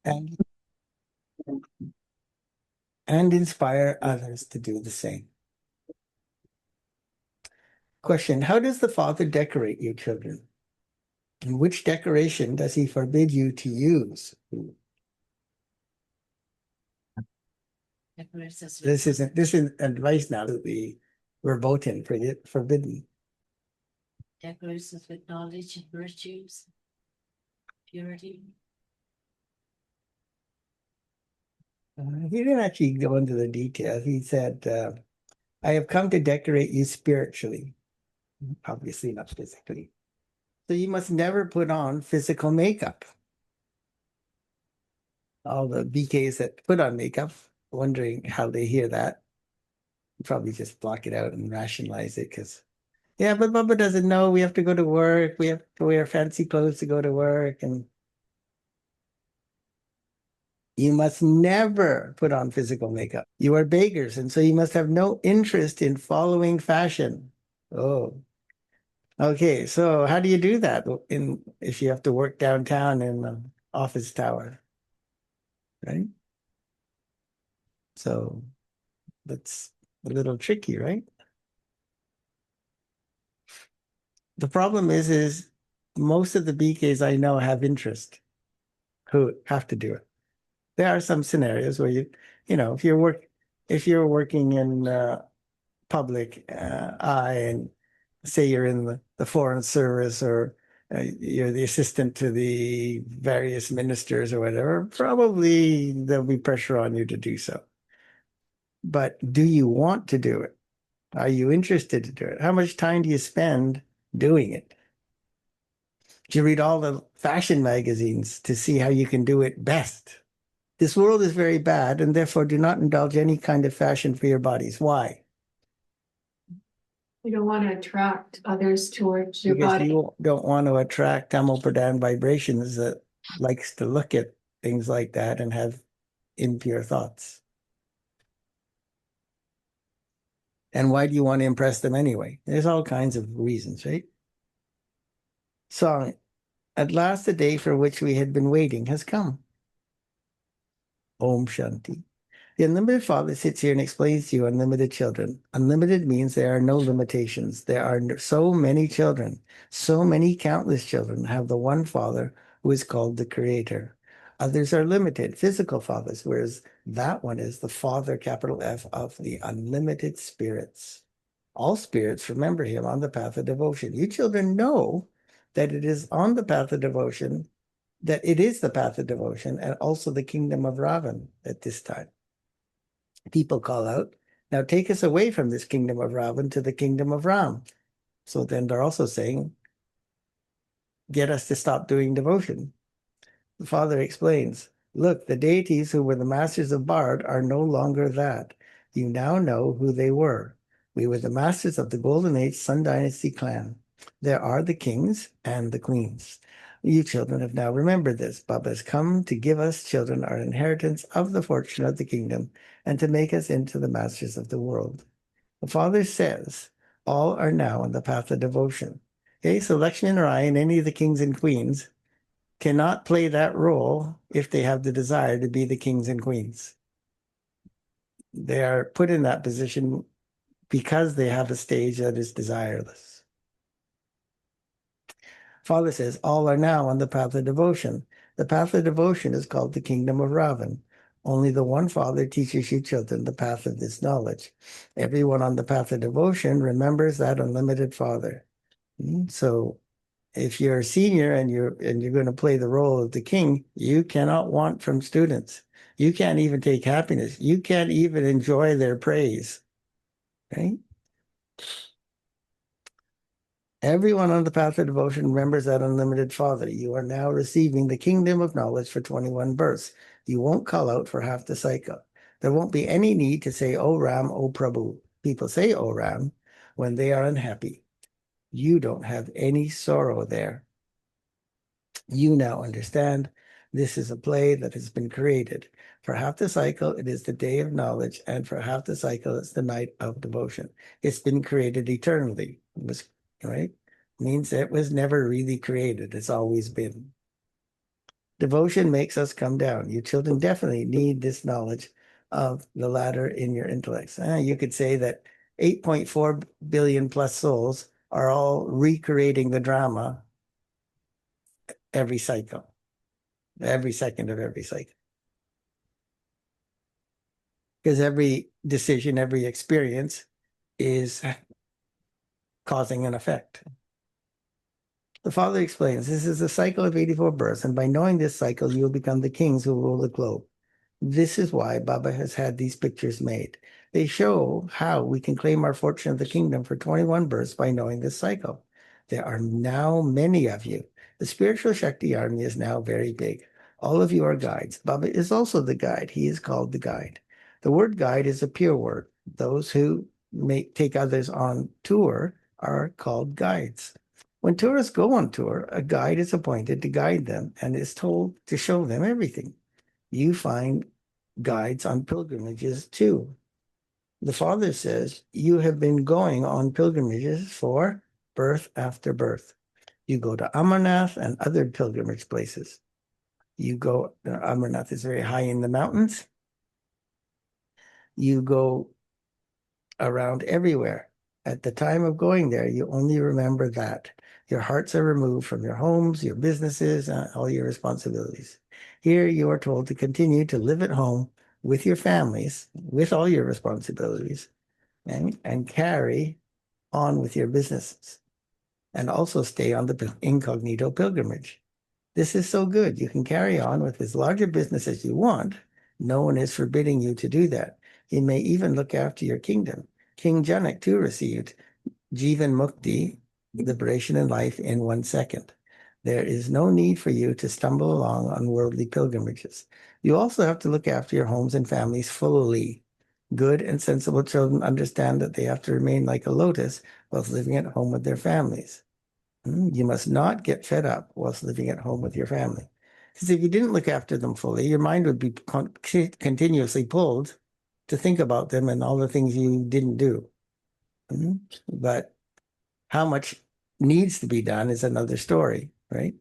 and, and inspire others to do the same. Question, how does the Father decorate you children? And which decoration does he forbid you to use? This isn't advice now that we verboten forbidden. Decorates us with knowledge and virtues, purity. He didn't actually go into the details. He said, I have come to decorate you spiritually, obviously not physically. So you must never put on physical makeup. All the BKs that put on makeup, wondering how they hear that. Probably just block it out and rationalize it because, yeah, but Bubba doesn't know. We have to go to work. We have to wear fancy clothes to go to work. And you must never put on physical makeup. You are beggars, and so you must have no interest in following fashion. Oh, okay. So how do you do that if you have to work downtown in an office tower, right? So that's a little tricky, right? The problem is most of the BKs I know have interest who have to do it. There are some scenarios where if you're working in public eye and say you're in the foreign service or you're the assistant to the various ministers or whatever, probably there'll be pressure on you to do so. But do you want to do it? Are you interested to do it? How much time do you spend doing it? Do you read all the fashion magazines to see how you can do it best? This world is very bad, and therefore do not indulge any kind of fashion for your bodies. Why? You don't want to attract others towards your Because body. you don't want to attract Tamil Pradhan vibrations that likes to look at things like that and have impure thoughts. And why do you want to impress them anyway? There's all kinds of reasons, right? So at last the day for which we had been waiting has come. Om Shanti. The unlimited Father sits here and explains to you unlimited children. Unlimited means there are no limitations. There are so many children, so many countless children have the one Father who is called the Creator. Others are limited, physical fathers, whereas that one is the Father, capital F, of the unlimited spirits. All spirits remember him on the path of devotion. You children know that it is on the path of devotion, that it is the path of devotion and also the kingdom of Ravan at this time. People call out, now take us away from this kingdom of Ravan to the kingdom of Ram. So then they're also saying, get us to stop doing devotion. The Father explains, look, the deities who were the masters of Bard are no longer that. You now know who they were. We were the masters of the Golden Age Sun Dynasty clan. There are the kings and the queens. You children have now remembered this. Baba has come to give us children our inheritance of the fortune of the kingdom and to make us into the masters of the world. The Father says, all are now on the path of devotion. Okay, so Lakshmi and Rai and any of the kings and queens cannot play that role if they have the desire to be the kings and queens. They are put in that position because they have a stage that is desireless. Father says, all are now on the path of devotion. The path of devotion is called the kingdom of Ravan. Only the one Father teaches you children the path of this knowledge. Everyone on the path of devotion remembers that unlimited Father. So if you're a senior and you're going to play the role of the king, you cannot want from students. You can't even take happiness. You can't even enjoy their praise. Right? Everyone on the path of devotion remembers that unlimited Father. You are now receiving the kingdom of knowledge for 21 births. You won't call out for half the cycle. There won't be any need to say, "O Ram, O Prabhu." People say, "O Ram," when they are unhappy. You don't have any sorrow there. You now understand this is a play that has been created. For half the cycle, it is the day of knowledge, and for half the cycle, it's the night of devotion. It's been created eternally. It was, right? Means it was never really created. It's always been. Devotion makes us come down. You children definitely need this knowledge of the ladder in your intellects. You could say that 8.4 billion plus souls are all recreating the drama every cycle, every second of every cycle. Because every decision, every experience is causing an effect. The father explains, this is a cycle of 84 births, and by knowing this cycle, you will become the kings who rule the globe. This is why Baba has had these pictures made. They show how we can claim our fortune of the kingdom for 21 births by knowing this cycle. There are now many of you. The spiritual Shakti army is now very big. All of you are guides. Baba is also the guide. He is called the guide. The word guide is a pure word. Those who take others on tour are called guides. When tourists go on tour, a guide is appointed to guide them and is told to show them everything. You find guides on pilgrimages too. The father says, you have been going on pilgrimages for birth after birth. You go to Amarnath and other pilgrimage places. You go, Amarnath is very high in the mountains. You go around everywhere. At the time of going there, you only remember that. Your hearts are removed from your homes, your businesses, all your responsibilities. Here you are told to continue to live at home with your families, with all your responsibilities, and carry on with your businesses, and also stay on the incognito pilgrimage. This is so good. You can carry on with as large a business as you want. No one is forbidding you to do that. You may even look after your kingdom. King Janak too received Jivan Mukti, liberation in life, in 1 second. There is no need for you to stumble along on worldly pilgrimages. You also have to look after your homes and families fully. Good and sensible children understand that they have to remain like a lotus whilst living at home with their families. You must not get fed up whilst living at home with your family. Because if you didn't look after them fully, your mind would be continuously pulled to think about them and all the things you didn't do. But how much needs to be done is another story, right?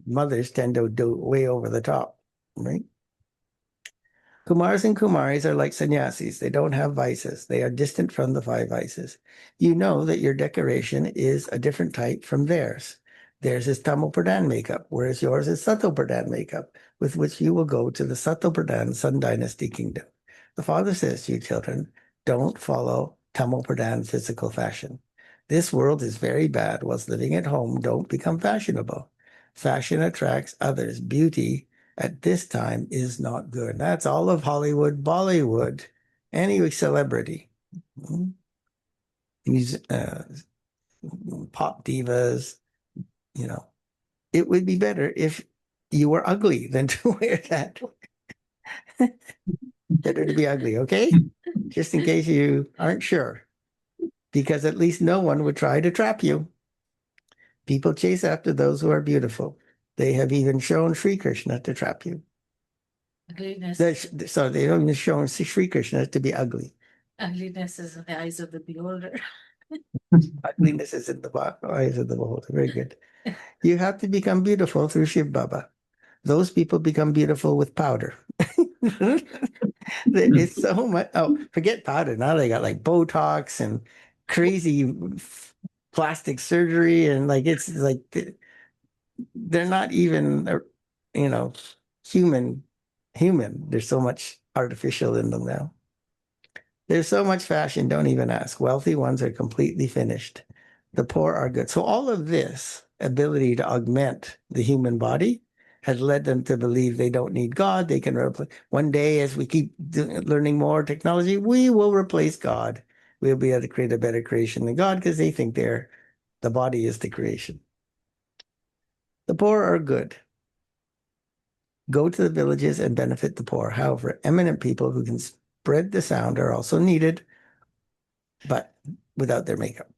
Mothers tend to do way over the top, right? Kumars and Kumaris are like sannyasis. They don't have vices. They are distant from the 5 vices. You know that your decoration is a different type from theirs. Theirs is Tamil Pradhan makeup, whereas yours is Sato Pradhan makeup, with which you will go to the Sato Pradhan Sun Dynasty kingdom. The father says to you, children, don't follow Tamil Pradhan physical fashion. This world is very bad. Whilst living at home, don't become fashionable. Fashion attracts others. Beauty at this time is not good. That's all of Hollywood, Bollywood, any celebrity. Pop divas, it would be better if you were ugly than to wear that. Better to be ugly, okay? Just in case you aren't sure, because at least no one would try to trap you. People chase after those who are beautiful. They have even shown Sri Krishna to trap you. Ugliness. So they don't even show Sri Krishna to be ugly. Ugliness is in the eyes of the beholder. Ugliness is in the eyes of the beholder. Very good. You have to become beautiful through Shiv Baba. Those people become beautiful with powder. It's so much. Oh, forget powder. Now they got like Botox and crazy plastic surgery, and like it's like they're not even, human. There's so much artificial in them now. There's so much fashion, don't even ask. Wealthy ones are completely finished. The poor are good. So all of this ability to augment the human body has led them to believe they don't need God. They can replace. One day, as we keep learning more technology, we will replace God. We'll be able to create a better creation than God because they think the body is the creation. The poor are good. Go to the villages and benefit the poor. However, eminent people who can spread the sound are also needed, but without their makeup.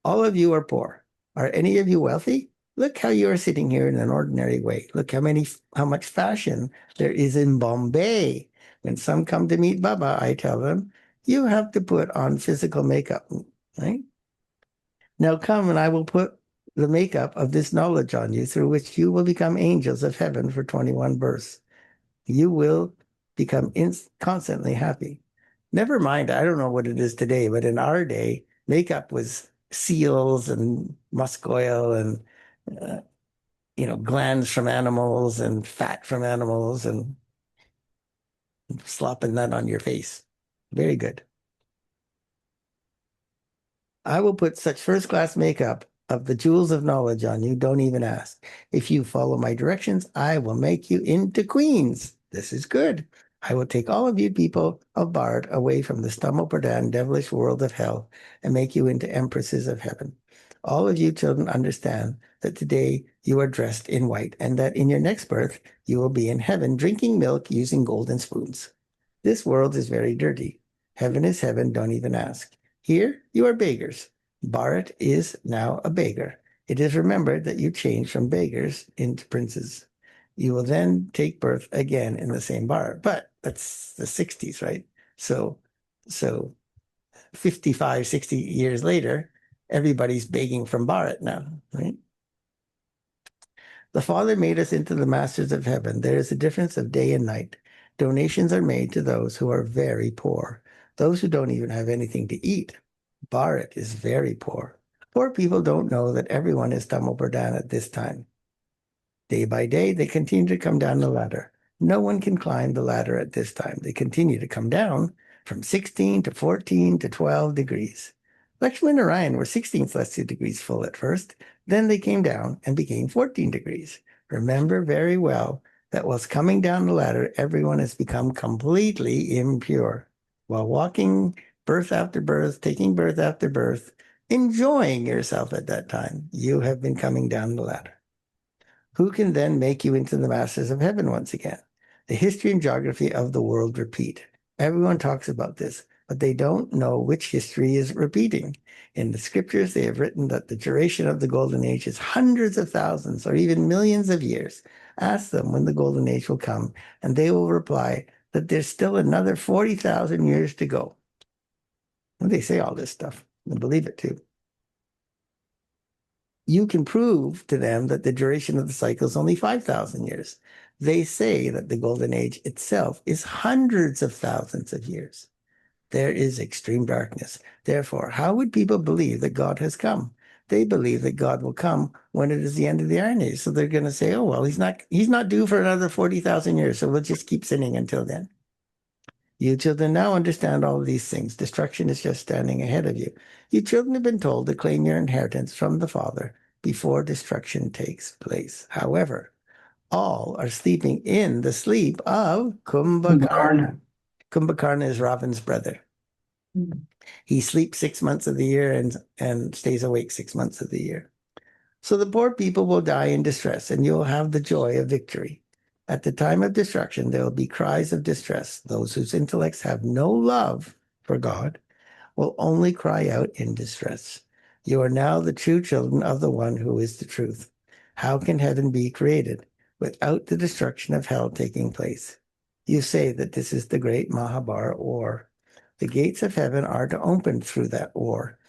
All of you are poor. Are any of you wealthy? Look how you are sitting here in an ordinary way. Look how much fashion there is in Bombay. When some come to meet Baba, I tell them, you have to put on physical makeup, right? Now come and I will put the makeup of this knowledge on you through which you will become angels of heaven for 21 births. You will become constantly happy. Never mind, I don't know what it is today, but in our day, makeup was seals and musk oil and uh, glands from animals and fat from animals and slopping that on your face. Very good. I will put such first-class makeup of the jewels of knowledge on you, don't even ask. If you follow my directions, I will make you into queens. This is good. I will take all of you people of Bard away from the Stummelpurdan devilish world of hell and make you into empresses of heaven. All of you children understand that today you are dressed in white and that in your next birth you will be in heaven drinking milk using golden spoons. This world is very dirty. Heaven is heaven, don't even ask. Here you are beggars. Bharat is now a beggar. It is remembered that you changed from beggars into princes. You will then take birth again in the same Bharat. But that's the 60s, right? So 55, 60 years later, everybody's begging from Bharat now, right? The Father made us into the masters of heaven. There is a difference of day and night. Donations are made to those who are very poor, those who don't even have anything to eat. Bharat is very poor. Poor people don't know that everyone is Tamopradhan at this time. Day by day, they continue to come down the ladder. No one can climb the ladder at this time. They continue to come down from 16 to 14 to 12 degrees. Lakshmi and Orion were 16 celestial degrees full at first. Then they came down and became 14 degrees. Remember very well that whilst coming down the ladder, everyone has become completely impure. While walking birth after birth, taking birth after birth, enjoying yourself at that time, you have been coming down the ladder. Who can then make you into the masters of heaven once again? The history and geography of the world repeat. Everyone talks about this, but they don't know which history is repeating. In the scriptures, they have written that the duration of the golden age is hundreds of thousands or even millions of years. Ask them when the golden age will come, and they will reply that there's still another 40,000 years to go. And they say all this stuff and believe it too. You can prove to them that the duration of the cycle is only 5,000 years. They say that the golden age itself is hundreds of thousands of years. There is extreme darkness. Therefore, how would people believe that God has come? They believe that God will come when it is the end of the Iron Age. So they're going to say, oh, well, he's not due for another 40,000 years. So we'll just keep sinning until then. You children now understand all of these things. Destruction is just standing ahead of you. You children have been told to claim your inheritance from the Father before destruction takes place. However, all are sleeping in the sleep of Kumbhakarna. Kumbhakarna is Ravan's brother. He sleeps 6 months of the year and stays awake 6 months of the year. So the poor people will die in distress, and you'll have the joy of victory. At the time of destruction, there will be cries of distress. Those whose intellects have no love for God will only cry out in distress. You are now the true children of the one who is the truth. How can heaven be created without the destruction of hell taking place? You say that this is the great Mahabharata war. The gates of heaven are to open through that war.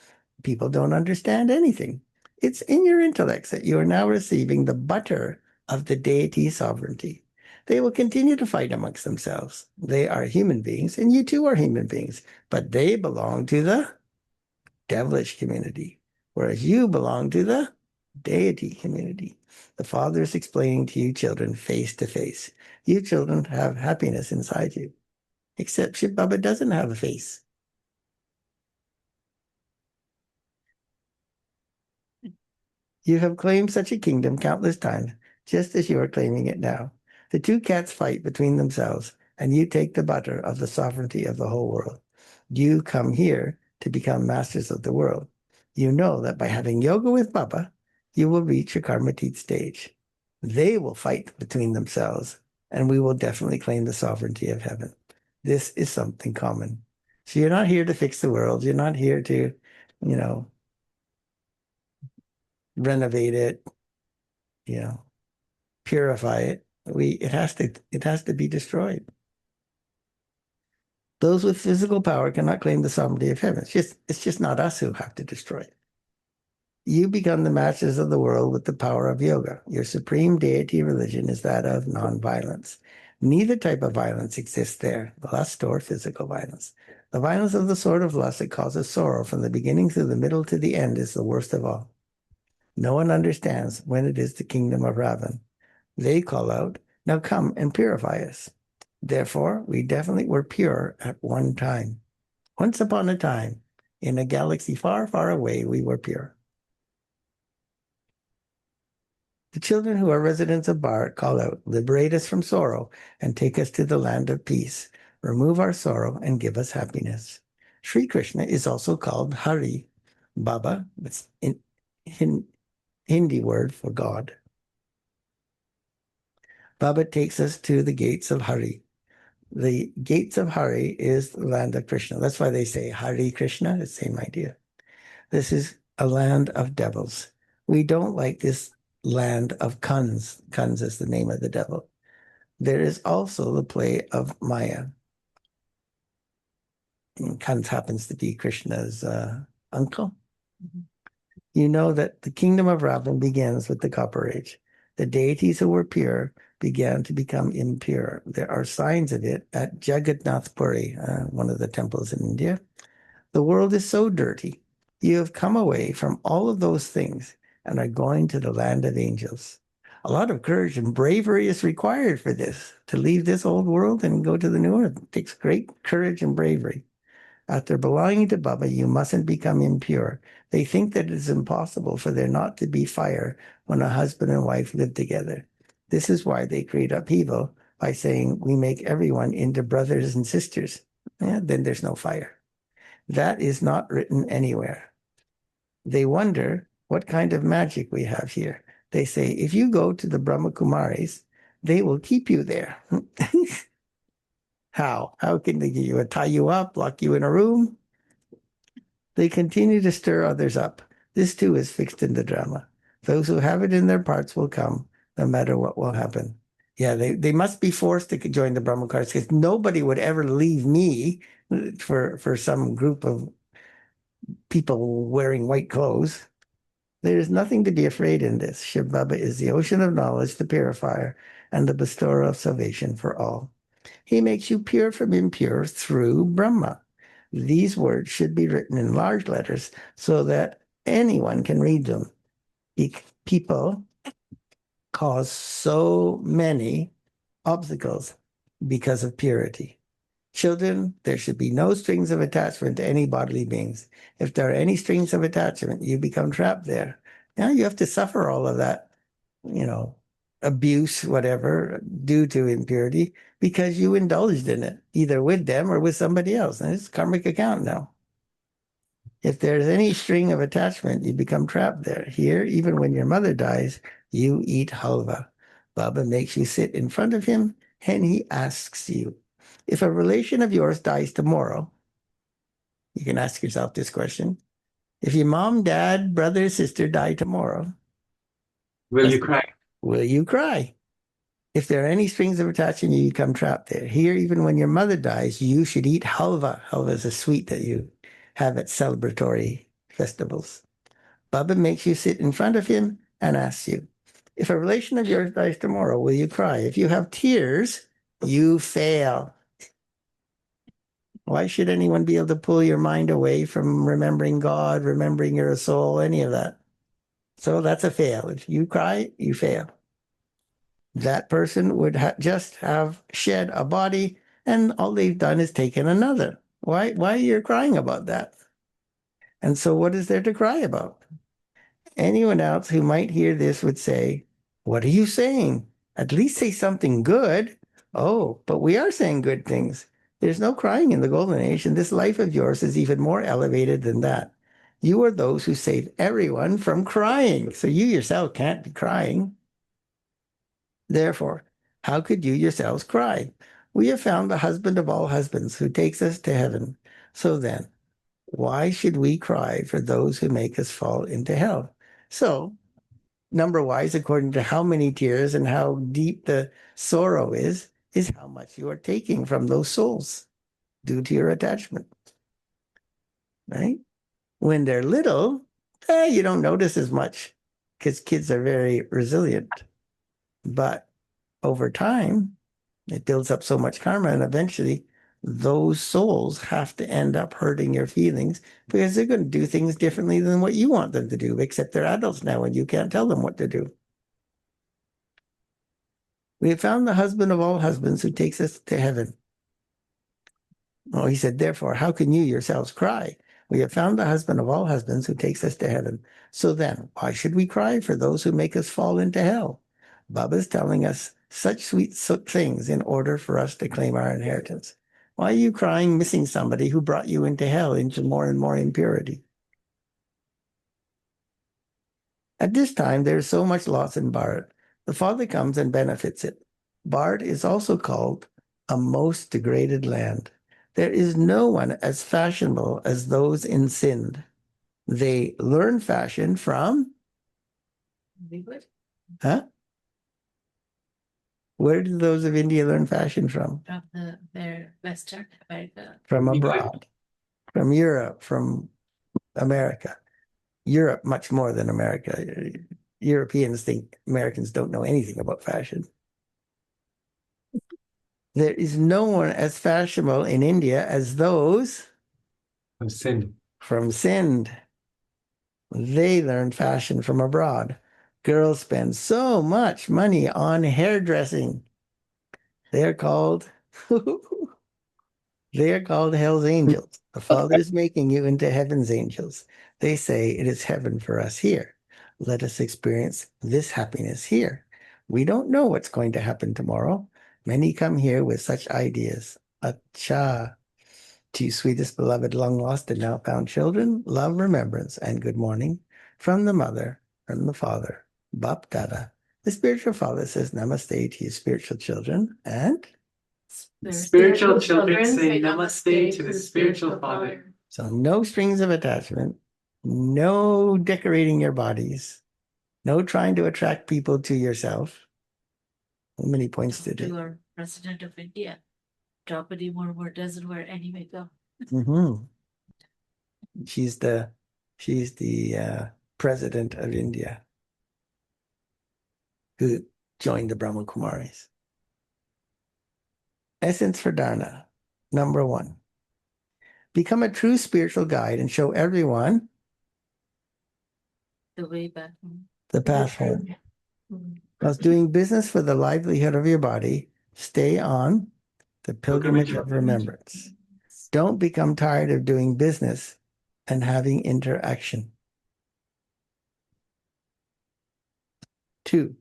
People don't understand anything. It's in your intellects that you are now receiving the butter of the deity sovereignty. They will continue to fight amongst themselves. They are human beings, and you too are human beings, but they belong to the devilish community, whereas you belong to the deity community. The Father is explaining to you children face to face. You children have happiness inside you, except Shiv Baba doesn't have a face. You have claimed such a kingdom countless times, just as you are claiming it now. The two cats fight between themselves, and you take the butter of the sovereignty of the whole world. You come here to become masters of the world. You know that by having yoga with Baba, you will reach your karmatit stage. They will fight between themselves, and we will definitely claim the sovereignty of heaven. This is something common. So you're not here to fix the world. You're not here to, renovate it, purify it. It has to be destroyed. Those with physical power cannot claim the sovereignty of heaven. It's just not us who have to destroy it. You become the masters of the world with the power of yoga. Your supreme deity religion is that of nonviolence. Neither type of violence exists there, lust or physical violence. The violence of the sword of lust that causes sorrow from the beginning through the middle to the end is the worst of all. No one understands when it is the kingdom of Ravan. They call out, now come and purify us. Therefore, we definitely were pure at one time. Once upon a time, in a galaxy far, far away, we were pure. The children who are residents of Bharat call out, liberate us from sorrow and take us to the land of peace. Remove our sorrow and give us happiness. Sri Krishna is also called Hari, Baba, that's in Hindi word for God. Baba takes us to the gates of Hari. The gates of Hari is the land of Krishna. That's why they say Hari Krishna, the same idea. This is a land of devils. We don't like this land of Kans. Kans is the name of the devil. There is also the play of Maya. And Kans happens to be Krishna's uncle. Mhm. You know that the kingdom of Ravan begins with the Copper Age. The deities who were pure began to become impure. There are signs of it at Jagannath Puri, one of the temples in India. The world is so dirty. You have come away from all of those things and are going to the land of angels. A lot of courage and bravery is required for this. To leave this old world and go to the new world it takes great courage and bravery. After belonging to Baba, you mustn't become impure. They think that it is impossible for there not to be fire when a husband and wife live together. This is why they create upheaval by saying we make everyone into brothers and sisters. Then there's no fire. That is not written anywhere. They wonder what kind of magic we have here. They say, if you go to the Brahma Kumaris, they will keep you there. How? How can they get you? Tie you up, lock you in a room? They continue to stir others up. This too is fixed in the drama. Those who have it in their parts will come, no matter what will happen. Yeah, they must be forced to join the Brahma Kumaris because nobody would ever leave me for some group of people wearing white clothes. There is nothing to be afraid in this. Shiv Baba is the ocean of knowledge, the purifier, and the bestower of salvation for all. He makes you pure from impure through Brahma. These words should be written in large letters so that anyone can read them. People cause so many obstacles because of purity. Children, there should be no strings of attachment to any bodily beings. If there are any strings of attachment, you become trapped there. Now you have to suffer all of that, abuse, whatever, due to impurity, because you indulged in it, either with them or with somebody else. And it's karmic account now. If there's any string of attachment, you become trapped there. Here, even when your mother dies, you eat halva. Baba makes you sit in front of him and he asks you, if a relation of yours dies tomorrow, you can ask yourself this question. If your mom, dad, brother, sister die tomorrow, Will you cry? will you cry? If there are any strings of attachment, you become trapped there. Here, even when your mother dies, you should eat halva. Halva is a sweet that you have at celebratory festivals. Baba makes you sit in front of him and asks you, if a relation of yours dies tomorrow, will you cry? If you have tears, you fail. Why should anyone be able to pull your mind away from remembering God, remembering your soul, any of that? So that's a fail. If you cry, you fail. That person would just have shed a body and all they've done is taken another. Why are you crying about that? And so what is there to cry about? Anyone else who might hear this would say, what are you saying? At least say something good. Oh, but we are saying good things. There's no crying in the golden age, and this life of yours is even more elevated than that. You are those who save everyone from crying. So you yourself can't be crying. Therefore, how could you yourselves cry? We have found the husband of all husbands who takes us to heaven. So then, why should we cry for those who make us fall into hell? So, number wise, according to how many tears and how deep the sorrow is how much you are taking from those souls due to your attachment. Right? When they're little, You don't notice as much because kids are very resilient. But over time, it builds up so much karma, and eventually those souls have to end up hurting your feelings because they're going to do things differently than what you want them to do, except they're adults now and you can't tell them what to do. We have found the husband of all husbands who takes us to heaven. Oh, he said, therefore, how can you yourselves cry? We have found the husband of all husbands who takes us to heaven. So then, why should we cry for those who make us fall into hell? Baba's telling us such sweet things in order for us to claim our inheritance. Why are you crying missing somebody who brought you into hell, into more and more impurity? At this time, there is so much loss in Bharat. The Father comes and benefits it. Bharat is also called a most degraded land. There is no one as fashionable as those in Sindh. They learn fashion from, huh? Where did those of India learn fashion from? From their Western America. From abroad, from Europe, from America. Europe much more than America. Europeans think Americans don't know anything about fashion. There is no one as fashionable in India as those From sin. from Sindh. They learn fashion from abroad. Girls spend so much money on hairdressing. They're called they're called hell's angels. The Father is making you into heaven's angels. They say it is heaven for us here. Let us experience this happiness here. We don't know what's going to happen tomorrow. Many come here with such ideas. Acha. To you, sweetest, beloved, long lost, and now found children, love, remembrance, and good morning from the mother, from the father, Bap Dada. The spiritual father says namaste to you, spiritual children, and Spiritual children say namaste to the spiritual father. so no strings of attachment, no decorating your bodies, no trying to attract people to yourself. How many points did it? To our president of India, Draupadi Murmu doesn't wear any makeup. Mm-hmm. She's the president of India who joined the Brahma Kumaris. Essence for Dharna. Number 1. Become a true spiritual guide and show everyone The way back home. the path home. Whilst doing business for the livelihood of your body, stay on the pilgrimage of remembrance. Don't become tired of doing business and having interaction. 2.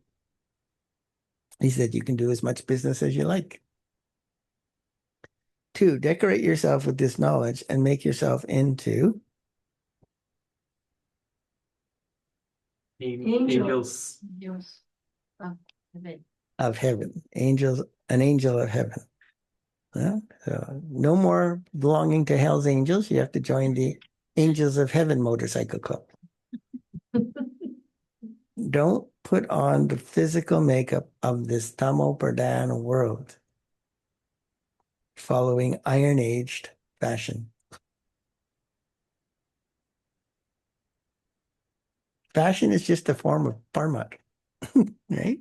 He said you can do as much business as you like. 2, decorate yourself with this knowledge and make yourself into Angels. Yes. Amen. of heaven, angels, an angel of heaven. So no more belonging to hell's angels. You have to join the Angels of Heaven motorcycle club. Don't put on the physical makeup of this Tamo Pradhan world, following Iron Aged fashion. Fashion is just a form of parmat, right?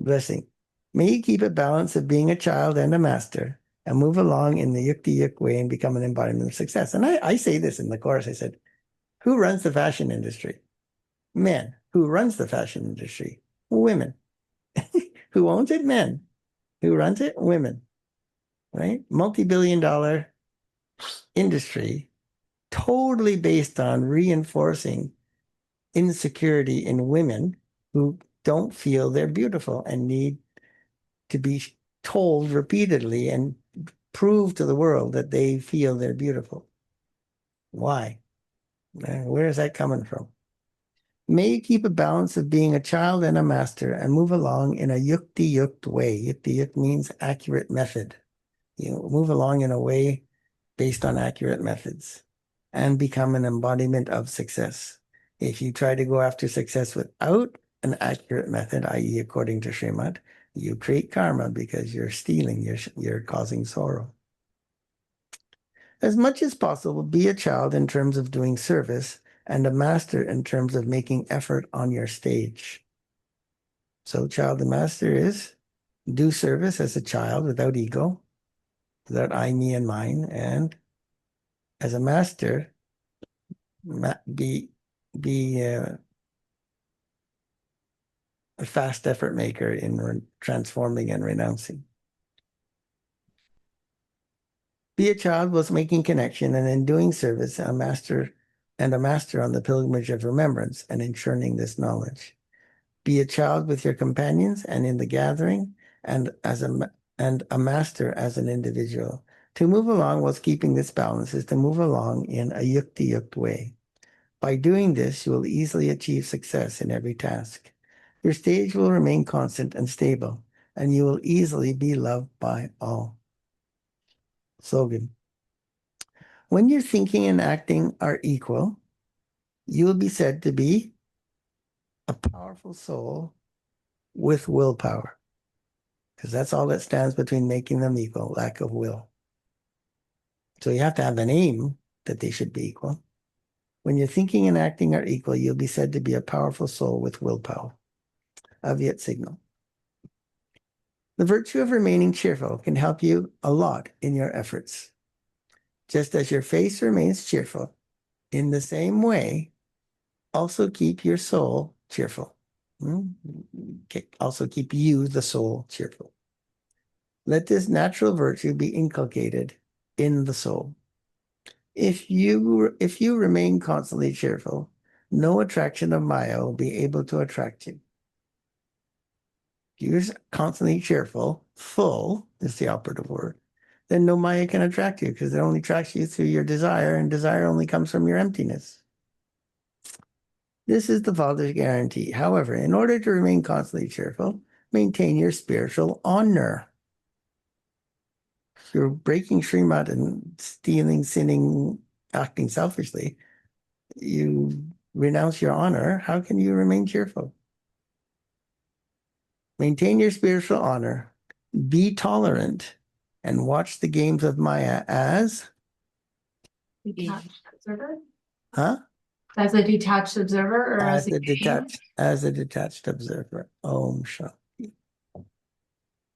Blessing. May you keep a balance of being a child and a master and move along in the yukti yuk way and become an embodiment of success. And I say this in the course. I said, who runs the fashion industry? Men. Who runs the fashion industry? Women. Who owns it? Men. Who runs it? Women. Right? Multi-billion-dollar industry, totally based on reinforcing insecurity in women who don't feel they're beautiful and need to be told repeatedly and prove to the world that they feel they're beautiful. Why? Where is that coming from? May you keep a balance of being a child and a master and move along in a yukti yukt way. Yukti yukt means accurate method. You move along in a way based on accurate methods and become an embodiment of success. If you try to go after success without an accurate method, i.e. according to Srimad, you create karma because you're stealing, you're causing sorrow. As much as possible, be a child in terms of doing service and a master in terms of making effort on your stage. So child and master is do service as a child without ego, without I, me, and mine, and as a master, be a fast effort maker in transforming and renouncing. Be a child was making connection and in doing service, a master on the pilgrimage of remembrance and in churning this knowledge. Be a child with your companions and in the gathering and a master as an individual. To move along whilst keeping this balance is to move along in a yukti-yukt way. By doing this, you will easily achieve success in every task. Your stage will remain constant and stable, and you will easily be loved by all. Slogan. When your thinking and acting are equal, you will be said to be a powerful soul with willpower, because that's all that stands between making them equal, lack of will. So you have to have an aim that they should be equal. When your thinking and acting are equal, you'll be said to be a powerful soul with willpower. Aviat signal. The virtue of remaining cheerful can help you a lot in your efforts. Just as your face remains cheerful, in the same way, also keep your soul cheerful. Also keep you, the soul, cheerful. Let this natural virtue be inculcated in the soul. If you remain constantly cheerful, no attraction of Maya will be able to attract you. If you're constantly cheerful, full is the operative word, then no Maya can attract you because it only attracts you through your desire, and desire only comes from your emptiness. This is the Father's guarantee. However, in order to remain constantly cheerful, maintain your spiritual honor. If you're breaking Srimad and stealing, sinning, acting selfishly, you renounce your honor. How can you remain cheerful? Maintain your spiritual honor. Be tolerant and watch the games of Maya as Detached observer? Huh? As a detached observer or as a game? As a detached observer. Om Shanti.